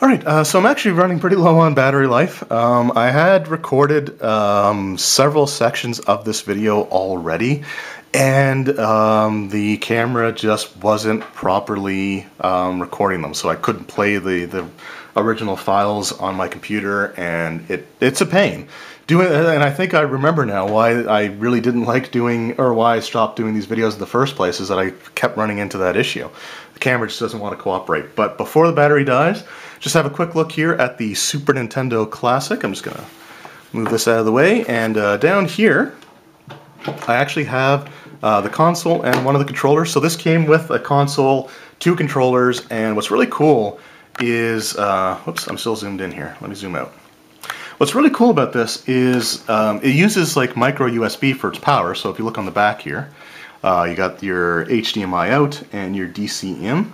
Alright, so I'm actually running pretty low on battery life. I had recorded several sections of this video already, and the camera just wasn't properly recording them, so I couldn't play the original files on my computer, and it's a pain. And I think I remember now why I really didn't like doing, or why I stopped doing these videos in the first place, is that I kept running into that issue. The camera just doesn't want to cooperate. But before the battery dies, just have a quick look here at the Super Nintendo Classic. I'm just going to move this out of the way, and down here I actually have the console and one of the controllers. So this came with a console, 2 controllers, and what's really cool is, whoops, I'm still zoomed in here. Let me zoom out. What's really cool about this is it uses like micro USB for its power. So if you look on the back here, you got your HDMI out and your DC in.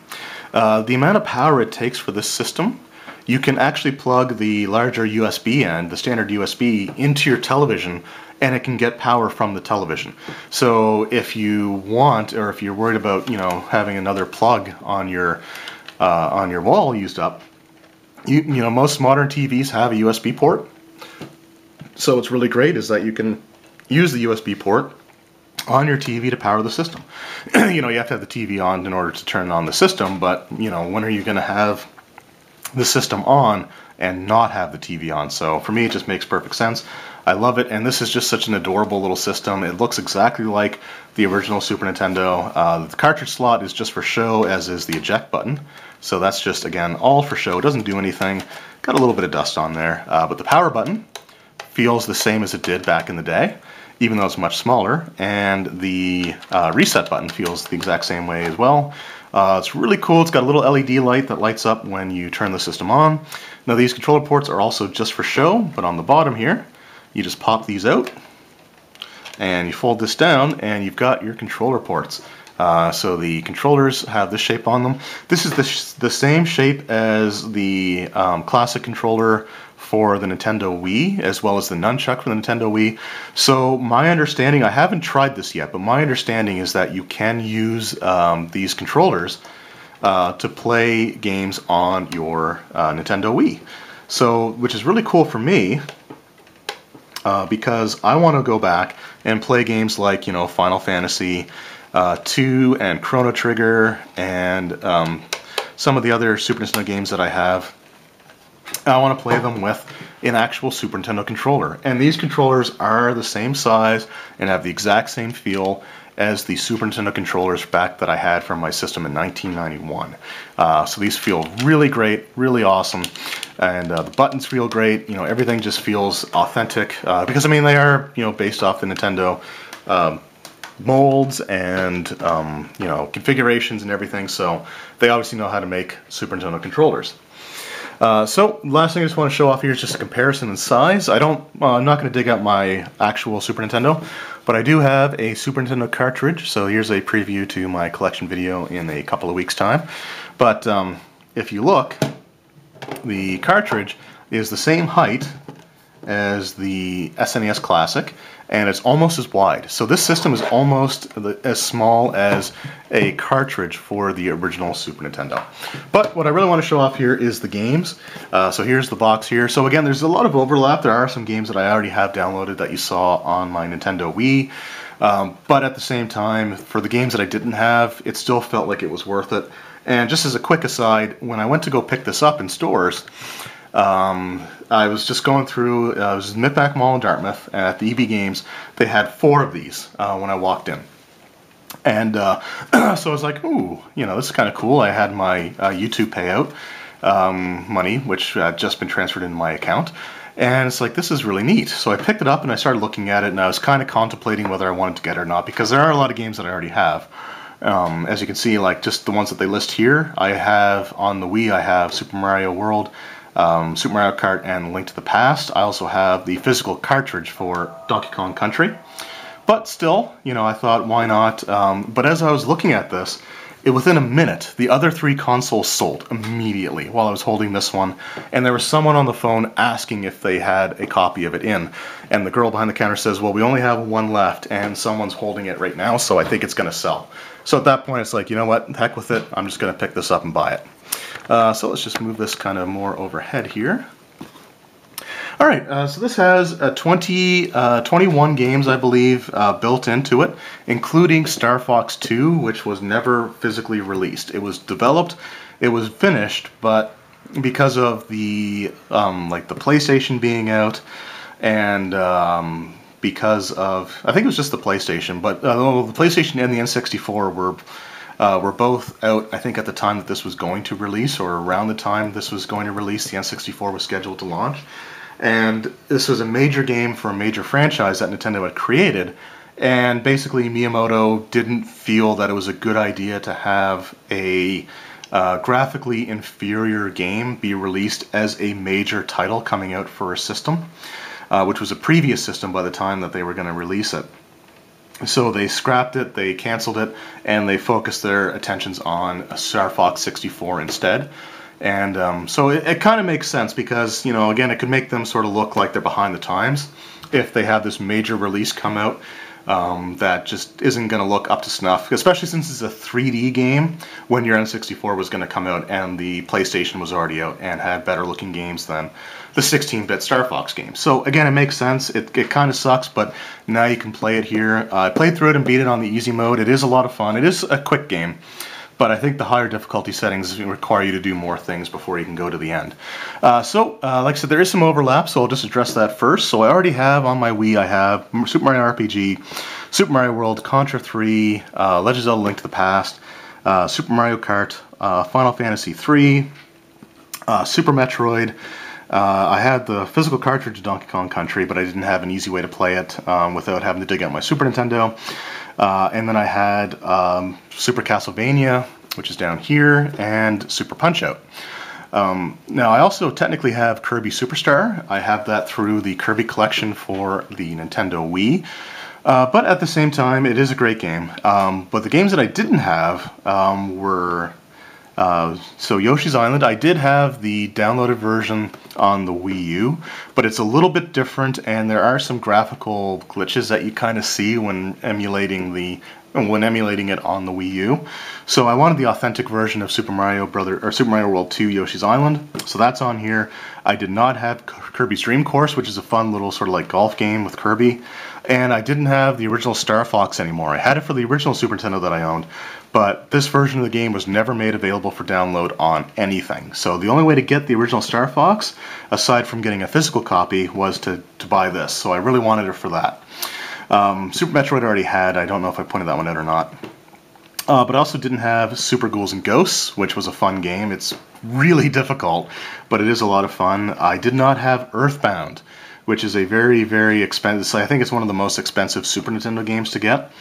The amount of power it takes for this system, you can actually plug the larger USB end, the standard USB, into your television, and it can get power from the television. So if you want, or if you're worried about, having another plug on your wall used up, you know, most modern TVs have a USB port. So what's really great is that you can use the USB port on your TV to power the system. You have to have the TV on in order to turn on the system, but when are you going to have the system on and not have the TV on? So for me, it just makes perfect sense. I love it, and this is just such an adorable little system. It looks exactly like the original Super Nintendo. The cartridge slot is just for show, as is the eject button. So that's just, again, all for show. It doesn't do anything. Got a little bit of dust on there. But the power button feels the same as it did back in the day, even though it's much smaller. And the reset button feels the exact same way as well. It's really cool. It's got a little LED light that lights up when you turn the system on. Now these controller ports are also just for show, but on the bottom here, you just pop these out, and you fold this down, and you've got your controller ports. So the controllers have this shape on them. This is the same shape as the classic controller for the Nintendo Wii, as well as the nunchuck for the Nintendo Wii. So my understanding, I haven't tried this yet, but my understanding is that you can use these controllers to play games on your Nintendo Wii. So, which is really cool for me, because I want to go back and play games like, Final Fantasy 2 and Chrono Trigger and some of the other Super Nintendo games that I have. I want to play them with an actual Super Nintendo controller. And these controllers are the same size and have the exact same feel as the Super Nintendo controllers back that I had from my system in 1991. So these feel really great, really awesome, and the buttons feel great. Everything just feels authentic, because they are based off the Nintendo molds and configurations and everything. So they obviously know how to make Super Nintendo controllers. So last thing I just want to show off here is just a comparison in size. I'm not going to dig out my actual Super Nintendo, but I do have a Super Nintendo cartridge. So here's a preview to my collection video in a couple of weeks' time. But if you look, the cartridge is the same height as the SNES Classic, and it's almost as wide. So this system is almost as small as a cartridge for the original Super Nintendo. But what I really want to show off here is the games. So here's the box here. So again, there's a lot of overlap. There are some games that I already have downloaded that you saw on my Nintendo Wii. But at the same time, for the games that I didn't have, it still felt like it was worth it. And just as a quick aside, when I went to go pick this up in stores, I was just going through, I was in Midpack Mall in Dartmouth, and at the EB Games, they had 4 of these when I walked in. And so I was like, ooh, this is kind of cool. I had my YouTube payout money, which had just been transferred into my account. And it's like, this is really neat. So I picked it up and I started looking at it, and I was kind of contemplating whether I wanted to get it or not, because there are a lot of games that I already have. As you can see, like just the ones that they list here, I have on the Wii, I have Super Mario World, Super Mario Kart, and Link to the Past. I also have the physical cartridge for Donkey Kong Country. But still, I thought, why not? But as I was looking at this, within a minute, the other 3 consoles sold immediately while I was holding this one. And there was someone on the phone asking if they had a copy of it in. And the girl behind the counter says, well, we only have 1 left, and someone's holding it right now, so I think it's going to sell. So at that point, it's like, you know what, heck with it, I'm just going to pick this up and buy it. So let's just move this kind of more overhead here. Alright, so this has 21 games, I believe, built into it, including Star Fox 2, which was never physically released. It was developed, it was finished, but because of the like the PlayStation being out, and because of, I think it was just the PlayStation, but the PlayStation and the N64 were both out, I think, at the time that this was going to release, or around the time this was going to release. The N64 was scheduled to launch. And this was a major game for a major franchise that Nintendo had created, and basically Miyamoto didn't feel that it was a good idea to have a graphically inferior game be released as a major title coming out for a system, which was a previous system by the time that they were going to release it. So they scrapped it, they canceled it, and they focused their attentions on Star Fox 64 instead. And so it kind of makes sense because, you know, again, it could make them sort of look like they're behind the times if they have this major release come out that just isn't going to look up to snuff, especially since it's a 3D game when your N64 was going to come out and the PlayStation was already out and had better looking games than the 16-bit Star Fox game. So again, it makes sense. It kind of sucks, but now you can play it here. I played through it and beat it on the easy mode. It is a lot of fun. It is a quick game. But I think the higher difficulty settings require you to do more things before you can go to the end. Like I said, there is some overlap, so I'll just address that first. So I already have on my Wii, I have Super Mario RPG, Super Mario World, Contra 3, Legend of Zelda: Link to the Past, Super Mario Kart, Final Fantasy 3, Super Metroid. I had the physical cartridge of Donkey Kong Country, but I didn't have an easy way to play it without having to dig out my Super Nintendo. And then I had Super Castlevania, which is down here, and Super Punch-Out. Now, I also technically have Kirby Superstar. I have that through the Kirby collection for the Nintendo Wii. But at the same time, it is a great game. But the games that I didn't have were... so Yoshi's Island, I did have the downloaded version on the Wii U, but it's a little bit different, and there are some graphical glitches that you kind of see when emulating it on the Wii U. So I wanted the authentic version of Super Mario World 2 Yoshi's Island, so that's on here. I did not have Kirby's Dream Course, which is a fun little sort of like golf game with Kirby, and I didn't have the original Star Fox anymore. I had it for the original Super Nintendo that I owned, but this version of the game was never made available for download on anything. So the only way to get the original Star Fox, aside from getting a physical copy, was to buy this. So I really wanted it for that. Super Metroid I already had. I don't know if I pointed that one out or not. But I also didn't have Super Ghouls and Ghosts, which was a fun game. It's really difficult, but it is a lot of fun. I did not have Earthbound, which is a very, very expensive... I think it's one of the most expensive Super Nintendo games to get.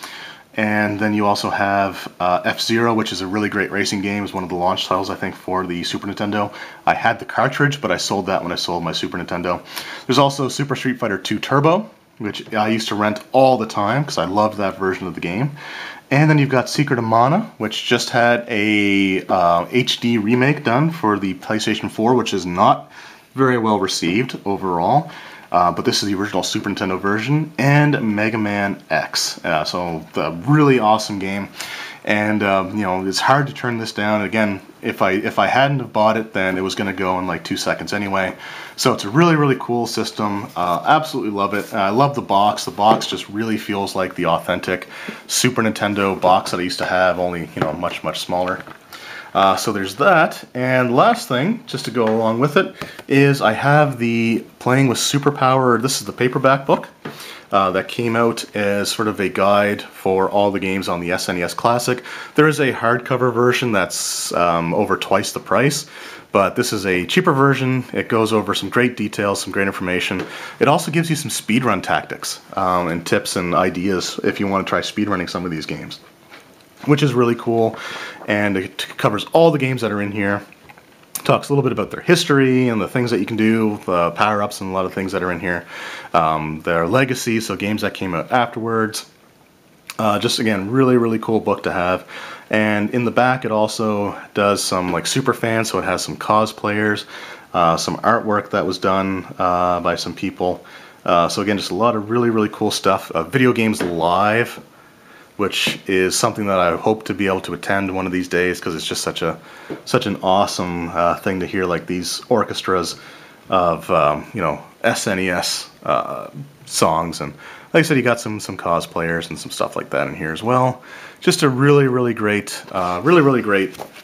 And then you also have F-Zero, which is a really great racing game. It's one of the launch titles, I think, for the Super Nintendo. I had the cartridge, but I sold that when I sold my Super Nintendo. There's also Super Street Fighter 2 Turbo, which I used to rent all the time because I loved that version of the game. And then you've got Secret of Mana, which just had a HD remake done for the PlayStation 4, which is not very well received overall. But this is the original Super Nintendo version, and Mega Man X. So the really awesome game, and you know, it's hard to turn this down. Again, if I hadn't have bought it, then it was going to go in like 2 seconds anyway. So it's a really, really cool system. Absolutely love it. I love the box. The box just really feels like the authentic Super Nintendo box that I used to have, only, you know, much, much smaller. So there's that, and last thing, just to go along with it, is I have the Playing with Superpower. This is the paperback book that came out as sort of a guide for all the games on the SNES Classic. There is a hardcover version that's over twice the price, but this is a cheaper version. It goes over some great details, some great information. It also gives you some speedrun tactics and tips and ideas if you want to try speedrunning some of these games, which is really cool. And it covers all the games that are in here. Talks a little bit about their history and the things that you can do, power-ups and a lot of things that are in here. Their legacy, so games that came out afterwards. Just, again, really, really cool book to have. And in the back it also does some like super fans, so it has some cosplayers, some artwork that was done by some people. So again, just a lot of really, really cool stuff. Video Games Live, which is something that I hope to be able to attend one of these days, because it's just such an awesome thing to hear, like these orchestras of SNES songs. And like I said, you got some cosplayers and some stuff like that in here as well. Just a really great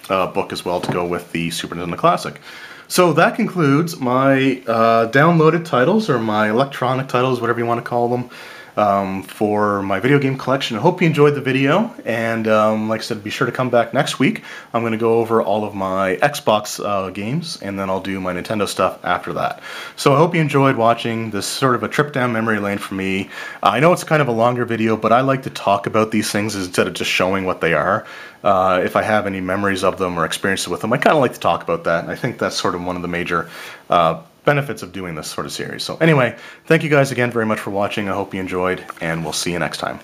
book as well to go with the Super Nintendo Classic. So that concludes my downloaded titles, or my electronic titles, whatever you want to call them, for my video game collection. I hope you enjoyed the video, and like I said, be sure to come back next week. I'm going to go over all of my Xbox games, and then I'll do my Nintendo stuff after that. So I hope you enjoyed watching this sort of a trip down memory lane for me. I know it's kind of a longer video, but I like to talk about these things instead of just showing what they are. If I have any memories of them or experiences with them, I kind of like to talk about that, and I think that's sort of one of the major benefits of doing this sort of series. So anyway, thank you guys again very much for watching. I hope you enjoyed, and we'll see you next time.